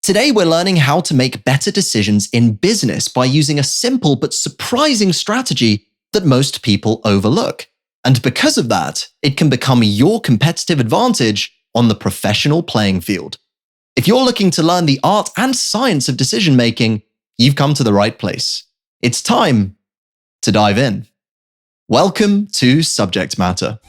Today, we're learning how to make better decisions in business by using a simple but surprising strategy that most people overlook. And because of that, it can become your competitive advantage on the professional playing field. If you're looking to learn the art and science of decision making, you've come to the right place. It's time to dive in. Welcome to Subject Matter.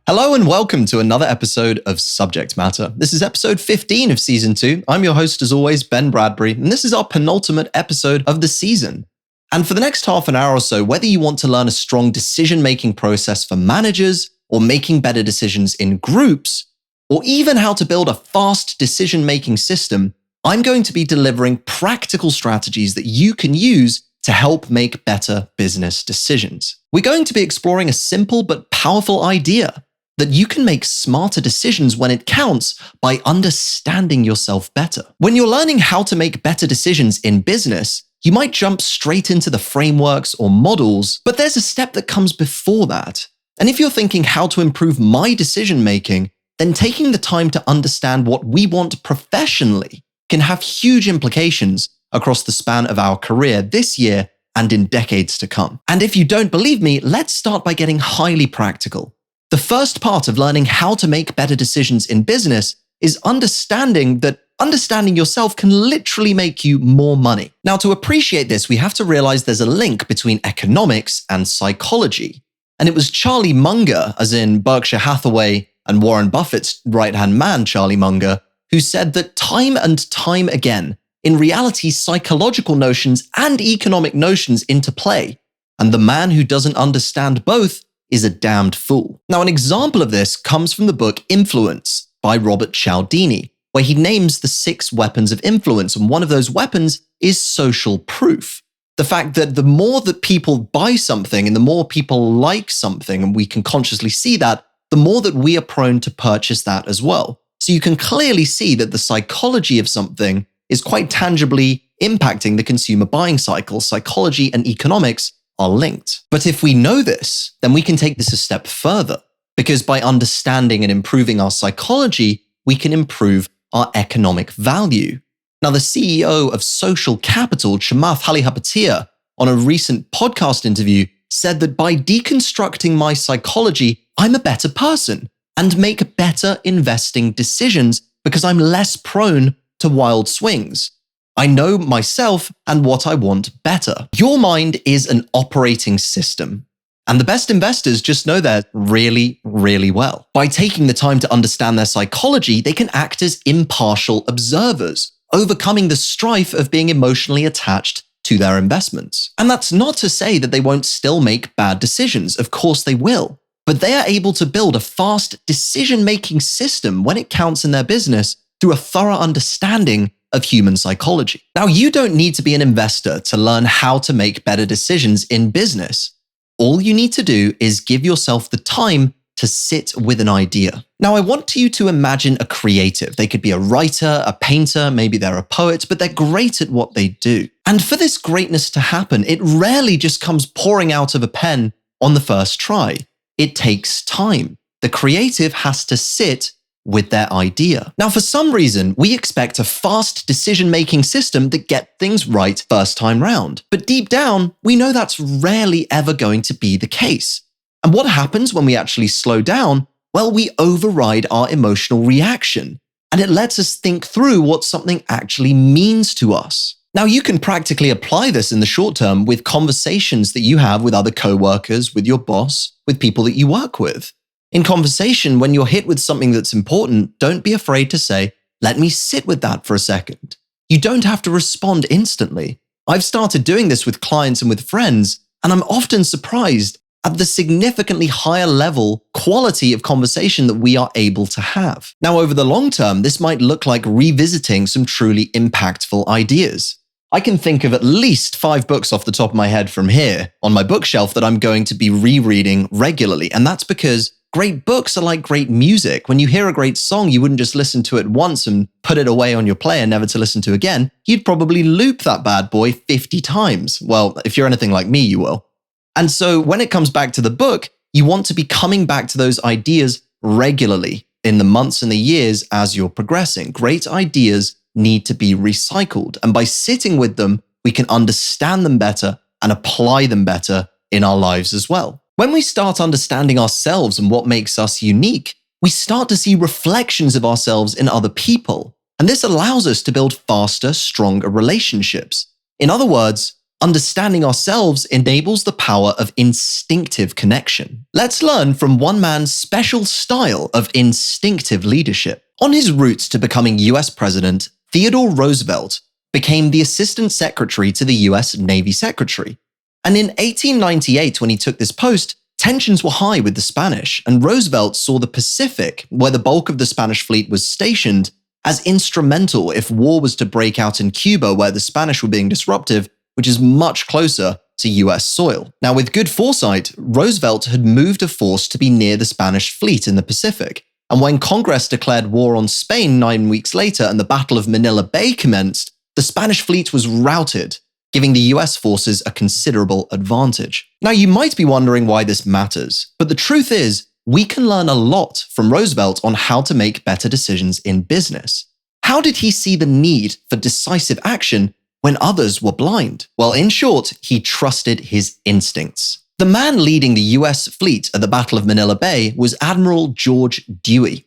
Hello and welcome to another episode of Subject Matter. This is episode 15 of season 2. I'm your host as always, Ben Bradbury, and this is our penultimate episode of the season. And for the next half an hour or so, whether you want to learn a strong decision-making process for managers or making better decisions in groups, or even how to build a fast decision-making system, I'm going to be delivering practical strategies that you can use to help make better business decisions. We're going to be exploring a simple but powerful idea that you can make smarter decisions when it counts by understanding yourself better. When you're learning how to make better decisions in business, you might jump straight into the frameworks or models, but there's a step that comes before that. And if you're thinking how to improve my decision making, then taking the time to understand what we want professionally can have huge implications across the span of our career this year and in decades to come. And if you don't believe me, let's start by getting highly practical. The first part of learning how to make better decisions in business is understanding that understanding yourself can literally make you more money. Now, to appreciate this, we have to realize there's a link between economics and psychology. And it was Charlie Munger, as in Berkshire Hathaway and Warren Buffett's right-hand man, Charlie Munger, who said that time and time again, in reality, psychological notions and economic notions interplay, and the man who doesn't understand both is a damned fool. Now, an example of this comes from the book Influence by Robert Cialdini, where he names the 6 weapons of influence, and one of those weapons is social proof. The fact that the more that people buy something and the more people like something, and we can consciously see that, the more that we are prone to purchase that as well. So you can clearly see that the psychology of something is quite tangibly impacting the consumer buying cycle. Psychology and economics are linked. But if we know this, then we can take this a step further, because by understanding and improving our psychology, we can improve our economic value. Now, the CEO of Social Capital, Chamath Palihapitiya, on a recent podcast interview, said that by deconstructing my psychology, I'm a better person and make better investing decisions because I'm less prone to wild swings. I know myself and what I want better. Your mind is an operating system, and the best investors just know that really, really well. By taking the time to understand their psychology, they can act as impartial observers, overcoming the strife of being emotionally attached to their investments. And that's not to say that they won't still make bad decisions. Of course they will. But they are able to build a fast decision-making system when it counts in their business through a thorough understanding of human psychology. Now, you don't need to be an investor to learn how to make better decisions in business. All you need to do is give yourself the time to sit with an idea. Now, I want you to imagine a creative. They could be a writer, a painter, maybe they're a poet, but they're great at what they do. And for this greatness to happen, it rarely just comes pouring out of a pen on the first try. It takes time. The creative has to sit with their idea. Now, for some reason, we expect a fast decision-making system that gets things right first time round. But deep down, we know that's rarely ever going to be the case. And what happens when we actually slow down? Well, we override our emotional reaction, and it lets us think through what something actually means to us. Now, you can practically apply this in the short term with conversations that you have with other coworkers, with your boss, with people that you work with. In conversation, when you're hit with something that's important, don't be afraid to say, let me sit with that for a second. You don't have to respond instantly. I've started doing this with clients and with friends, and I'm often surprised at the significantly higher level quality of conversation that we are able to have. Now, over the long term, this might look like revisiting some truly impactful ideas. I can think of at least 5 books off the top of my head from here on my bookshelf that I'm going to be rereading regularly, and that's because great books are like great music. When you hear a great song, you wouldn't just listen to it once and put it away on your player, never to listen to again. You'd probably loop that bad boy 50 times. Well, if you're anything like me, you will. And so when it comes back to the book, you want to be coming back to those ideas regularly in the months and the years as you're progressing. Great ideas need to be recycled. And by sitting with them, we can understand them better and apply them better in our lives as well. When we start understanding ourselves and what makes us unique, we start to see reflections of ourselves in other people. And this allows us to build faster, stronger relationships. In other words, understanding ourselves enables the power of instinctive connection. Let's learn from one man's special style of instinctive leadership. On his route to becoming US President, Theodore Roosevelt became the Assistant Secretary to the US Navy Secretary. And in 1898, when he took this post, tensions were high with the Spanish, and Roosevelt saw the Pacific, where the bulk of the Spanish fleet was stationed, as instrumental if war was to break out in Cuba, where the Spanish were being disruptive, which is much closer to US soil. Now, with good foresight, Roosevelt had moved a force to be near the Spanish fleet in the Pacific. And when Congress declared war on Spain 9 weeks later and the Battle of Manila Bay commenced, the Spanish fleet was routed, giving the US forces a considerable advantage. Now, you might be wondering why this matters, but the truth is, we can learn a lot from Roosevelt on how to make better decisions in business. How did he see the need for decisive action when others were blind? Well, in short, he trusted his instincts. The man leading the US fleet at the Battle of Manila Bay was Admiral George Dewey.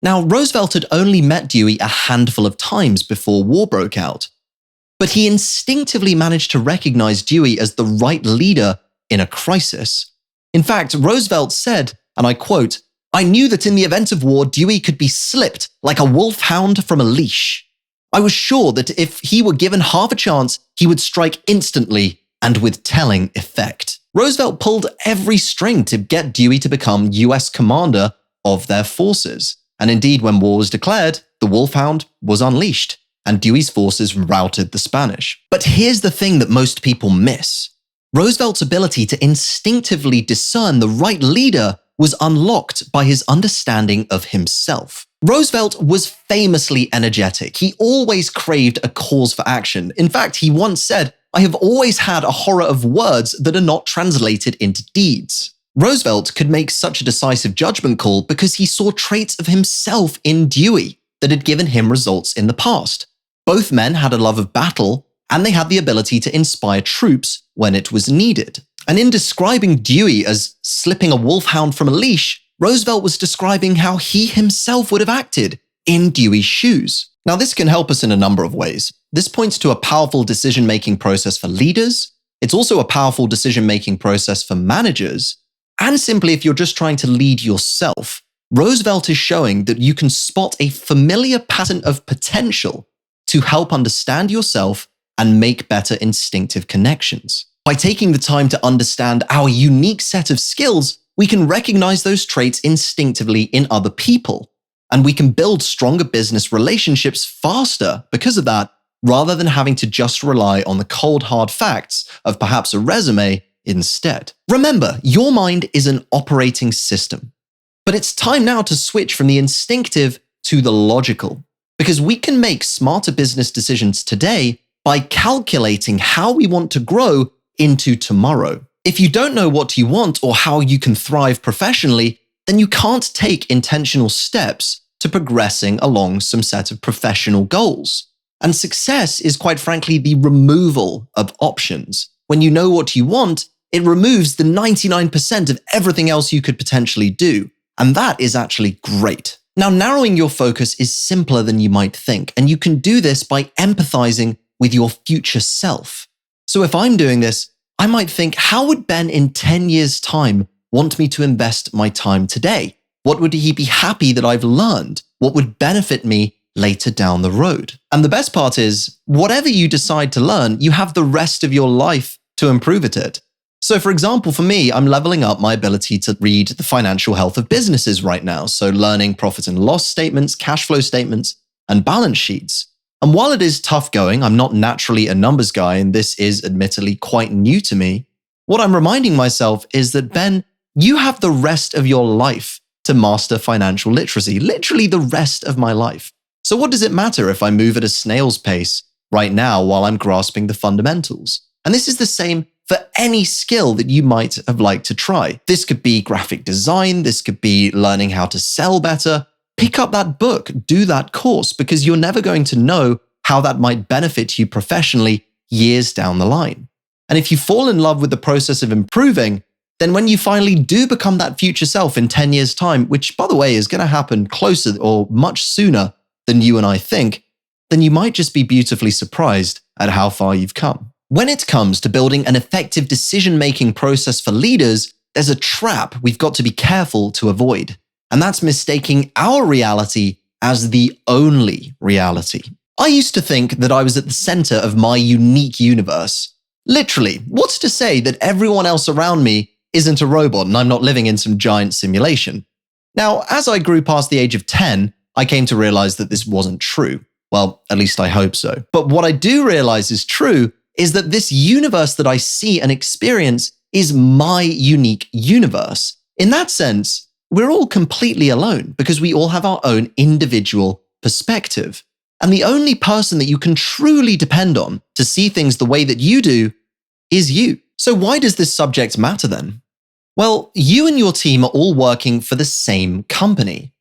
Now, Roosevelt had only met Dewey a handful of times before war broke out, but he instinctively managed to recognize Dewey as the right leader in a crisis. In fact, Roosevelt said, and I quote, "I knew that in the event of war, Dewey could be slipped like a wolfhound from a leash. I was sure that if he were given half a chance, he would strike instantly and with telling effect." Roosevelt pulled every string to get Dewey to become US commander of their forces. And indeed, when war was declared, the wolfhound was unleashed, and Dewey's forces routed the Spanish. But here's the thing that most people miss. Roosevelt's ability to instinctively discern the right leader was unlocked by his understanding of himself. Roosevelt was famously energetic. He always craved a cause for action. In fact, he once said, "I have always had a horror of words that are not translated into deeds." Roosevelt could make such a decisive judgment call because he saw traits of himself in Dewey that had given him results in the past. Both men had a love of battle, and they had the ability to inspire troops when it was needed. And in describing Dewey as slipping a wolfhound from a leash, Roosevelt was describing how he himself would have acted in Dewey's shoes. Now, this can help us in a number of ways. This points to a powerful decision-making process for leaders. It's also a powerful decision-making process for managers. And simply, if you're just trying to lead yourself, Roosevelt is showing that you can spot a familiar pattern of potential to help understand yourself and make better instinctive connections. By taking the time to understand our unique set of skills, we can recognize those traits instinctively in other people, and we can build stronger business relationships faster because of that, rather than having to just rely on the cold hard facts of perhaps a resume instead. Remember, your mind is an operating system, but it's time now to switch from the instinctive to the logical, because we can make smarter business decisions today by calculating how we want to grow into tomorrow. If you don't know what you want or how you can thrive professionally, then you can't take intentional steps to progressing along some set of professional goals. And success is, quite frankly, the removal of options. When you know what you want, it removes the 99% of everything else you could potentially do. And that is actually great. Now, narrowing your focus is simpler than you might think, and you can do this by empathizing with your future self. So if I'm doing this, I might think, how would Ben in 10 years' time want me to invest my time today? What would he be happy that I've learned? What would benefit me later down the road? And the best part is, whatever you decide to learn, you have the rest of your life to improve at it. So for example, for me, I'm leveling up my ability to read the financial health of businesses right now. So learning profit and loss statements, cash flow statements, and balance sheets. And while it is tough going, I'm not naturally a numbers guy, and this is admittedly quite new to me. What I'm reminding myself is that, Ben, you have the rest of your life to master financial literacy, literally the rest of my life. So what does it matter if I move at a snail's pace right now while I'm grasping the fundamentals? And this is the same for any skill that you might have liked to try. This could be graphic design, this could be learning how to sell better. Pick up that book, do that course, because you're never going to know how that might benefit you professionally years down the line. And if you fall in love with the process of improving, then when you finally do become that future self in 10 years' time, which by the way is going to happen closer or much sooner than you and I think, then you might just be beautifully surprised at how far you've come. When it comes to building an effective decision-making process for leaders, there's a trap we've got to be careful to avoid. And that's mistaking our reality as the only reality. I used to think that I was at the center of my unique universe. Literally, what's to say that everyone else around me isn't a robot and I'm not living in some giant simulation? Now, as I grew past the age of 10, I came to realize that this wasn't true. Well, at least I hope so. But what I do realize is true is that this universe that I see and experience is my unique universe. In that sense, we're all completely alone because we all have our own individual perspective. And the only person that you can truly depend on to see things the way that you do is you. So why does this subject matter then? Well, you and your team are all working for the same company.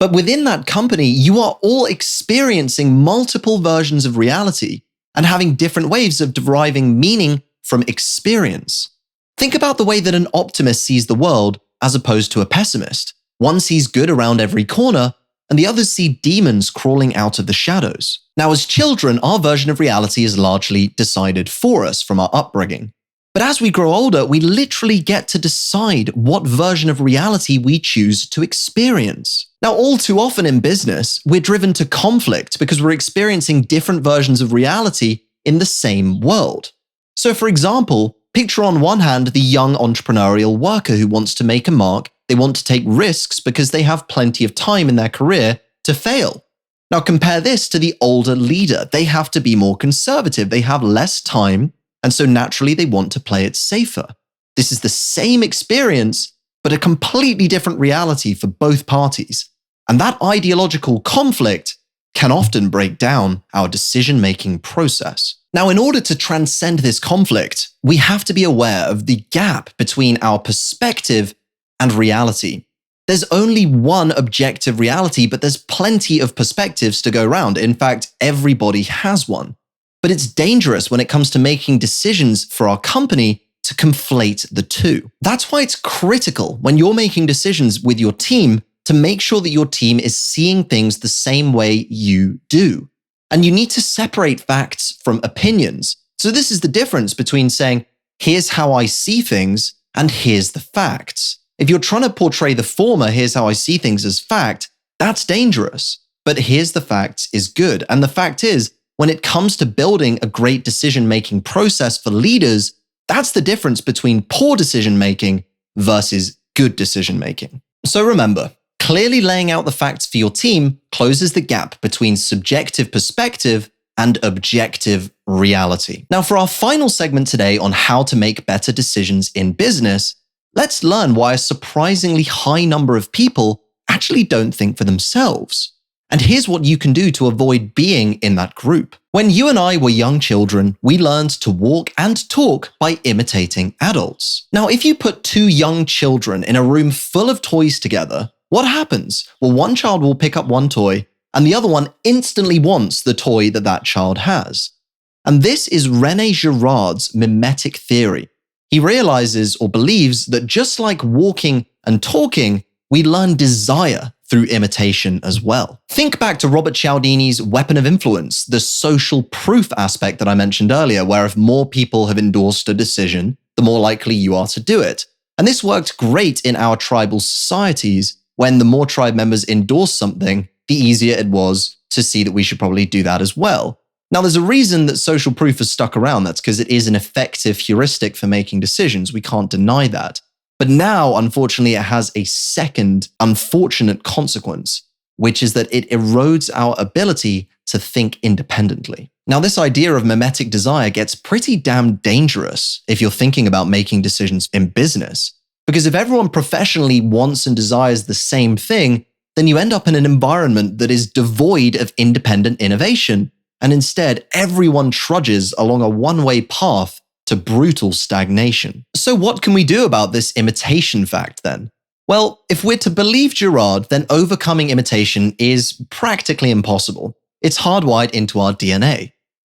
But within that company, you are all experiencing multiple versions of reality and having different ways of deriving meaning from experience. Think about the way that an optimist sees the world as opposed to a pessimist. One sees good around every corner, and the others see demons crawling out of the shadows. Now, as children, our version of reality is largely decided for us from our upbringing. But as we grow older, we literally get to decide what version of reality we choose to experience. Now, all too often in business, we're driven to conflict because we're experiencing different versions of reality in the same world. So, for example, picture on one hand the young entrepreneurial worker who wants to make a mark. They want to take risks because they have plenty of time in their career to fail. Now, compare this to the older leader. They have to be more conservative. They have less time, and so naturally they want to play it safer. This is the same experience, but a completely different reality for both parties. And that ideological conflict can often break down our decision-making process. Now, in order to transcend this conflict, we have to be aware of the gap between our perspective and reality. There's only one objective reality, but there's plenty of perspectives to go around. In fact, everybody has one. But it's dangerous when it comes to making decisions for our company to conflate the two. That's why it's critical when you're making decisions with your team to make sure that your team is seeing things the same way you do. And you need to separate facts from opinions. So this is the difference between saying, here's how I see things, and here's the facts. If you're trying to portray the former, here's how I see things as fact, that's dangerous. But here's the facts is good. And the fact is, when it comes to building a great decision-making process for leaders, that's the difference between poor decision-making versus good decision-making. So remember, clearly laying out the facts for your team closes the gap between subjective perspective and objective reality. Now, for our final segment today on how to make better decisions in business, let's learn why a surprisingly high number of people actually don't think for themselves. And here's what you can do to avoid being in that group. When you and I were young children, we learned to walk and talk by imitating adults. Now, if you put two young children in a room full of toys together, what happens? Well, one child will pick up one toy, and the other one instantly wants the toy that that child has. And this is René Girard's mimetic theory. He realizes or believes that just like walking and talking, we learn desire through imitation as well. Think back to Robert Cialdini's weapon of influence, the social proof aspect that I mentioned earlier, where if more people have endorsed a decision, the more likely you are to do it. And this worked great in our tribal societies. When the more tribe members endorsed something, the easier it was to see that we should probably do that as well. Now, there's a reason that social proof has stuck around. That's because it is an effective heuristic for making decisions. We can't deny that. But now, unfortunately, it has a second unfortunate consequence, which is that it erodes our ability to think independently. Now, this idea of mimetic desire gets pretty damn dangerous if you're thinking about making decisions in business. Because if everyone professionally wants and desires the same thing, then you end up in an environment that is devoid of independent innovation. And instead, everyone trudges along a one-way path to to brutal stagnation. So what can we do about this imitation fact then? Well, if we're to believe Girard, then overcoming imitation is practically impossible. It's hardwired into our DNA.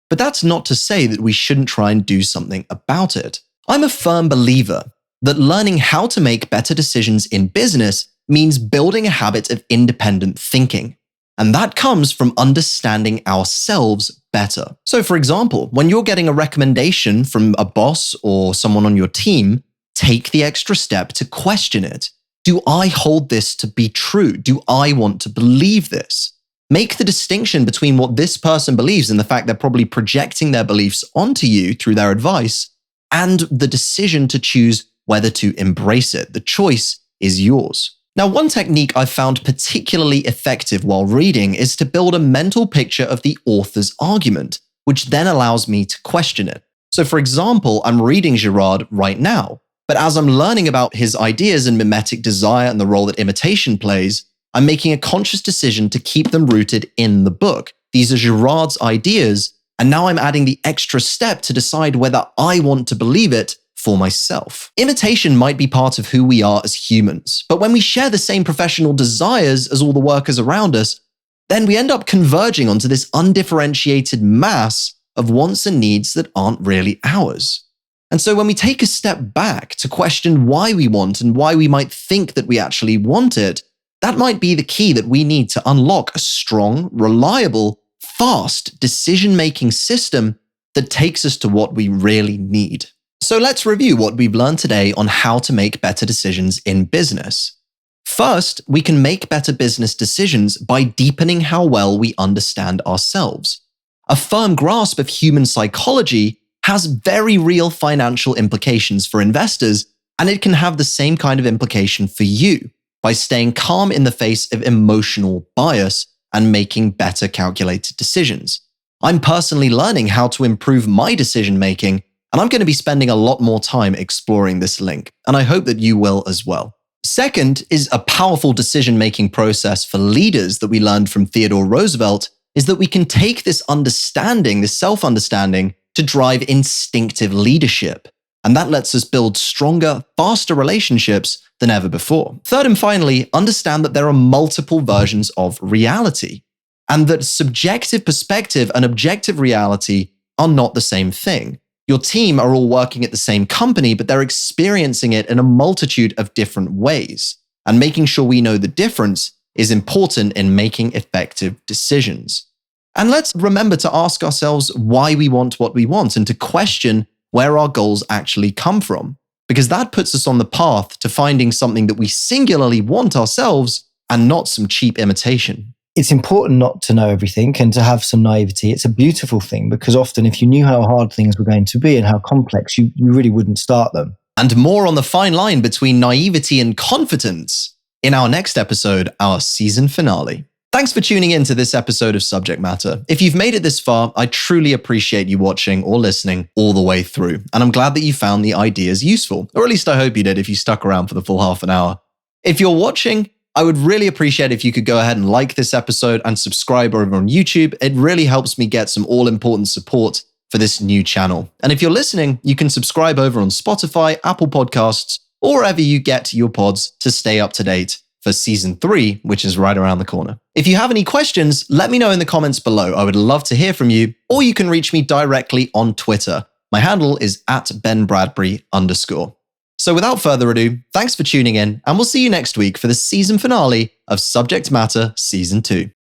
But that's not to say that we shouldn't try and do something about it. I'm a firm believer that learning how to make better decisions in business means building a habit of independent thinking. And that comes from understanding ourselves better. So for example, when you're getting a recommendation from a boss or someone on your team, take the extra step to question it. Do I hold this to be true? Do I want to believe this? Make the distinction between what this person believes and the fact they're probably projecting their beliefs onto you through their advice, and the decision to choose whether to embrace it. The choice is yours. Now, one technique I've found particularly effective while reading is to build a mental picture of the author's argument, which then allows me to question it. So for example, I'm reading Girard right now, but as I'm learning about his ideas and mimetic desire and the role that imitation plays, I'm making a conscious decision to keep them rooted in the book. These are Girard's ideas, and now I'm adding the extra step to decide whether I want to believe it for myself. Imitation might be part of who we are as humans, but when we share the same professional desires as all the workers around us, then we end up converging onto this undifferentiated mass of wants and needs that aren't really ours. And so when we take a step back to question why we want and why we might think that we actually want it, that might be the key that we need to unlock a strong, reliable, fast decision-making system that takes us to what we really need. So let's review what we've learned today on how to make better decisions in business. First, we can make better business decisions by deepening how well we understand ourselves. A firm grasp of human psychology has very real financial implications for investors, and it can have the same kind of implication for you by staying calm in the face of emotional bias and making better calculated decisions. I'm personally learning how to improve my decision-making, and I'm going to be spending a lot more time exploring this link, and I hope that you will as well. Second is a powerful decision-making process for leaders that we learned from Theodore Roosevelt is that we can take this understanding, this self-understanding, to drive instinctive leadership. And that lets us build stronger, faster relationships than ever before. Third and finally, understand that there are multiple versions of reality, and that subjective perspective and objective reality are not the same thing. Your team are all working at the same company, but they're experiencing it in a multitude of different ways. And making sure we know the difference is important in making effective decisions. And let's remember to ask ourselves why we want what we want and to question where our goals actually come from, because that puts us on the path to finding something that we singularly want ourselves and not some cheap imitation. It's important not to know everything and to have some naivety. It's a beautiful thing because often if you knew how hard things were going to be and how complex, you really wouldn't start them. And more on the fine line between naivety and confidence in our next episode, our season finale. Thanks for tuning in to this episode of Subject Matter. If you've made it this far, I truly appreciate you watching or listening all the way through. And I'm glad that you found the ideas useful, or at least I hope you did if you stuck around for the full half an hour. If you're watching, I would really appreciate if you could go ahead and like this episode and subscribe over on YouTube. It really helps me get some all-important support for this new channel. And if you're listening, you can subscribe over on Spotify, Apple Podcasts, or wherever you get your pods to stay up to date for season 3, which is right around the corner. If you have any questions, let me know in the comments below. I would love to hear from you, or you can reach me directly on Twitter. My handle is @BenBradbury_. So without further ado, thanks for tuning in, and we'll see you next week for the season finale of Subject Matter Season 2.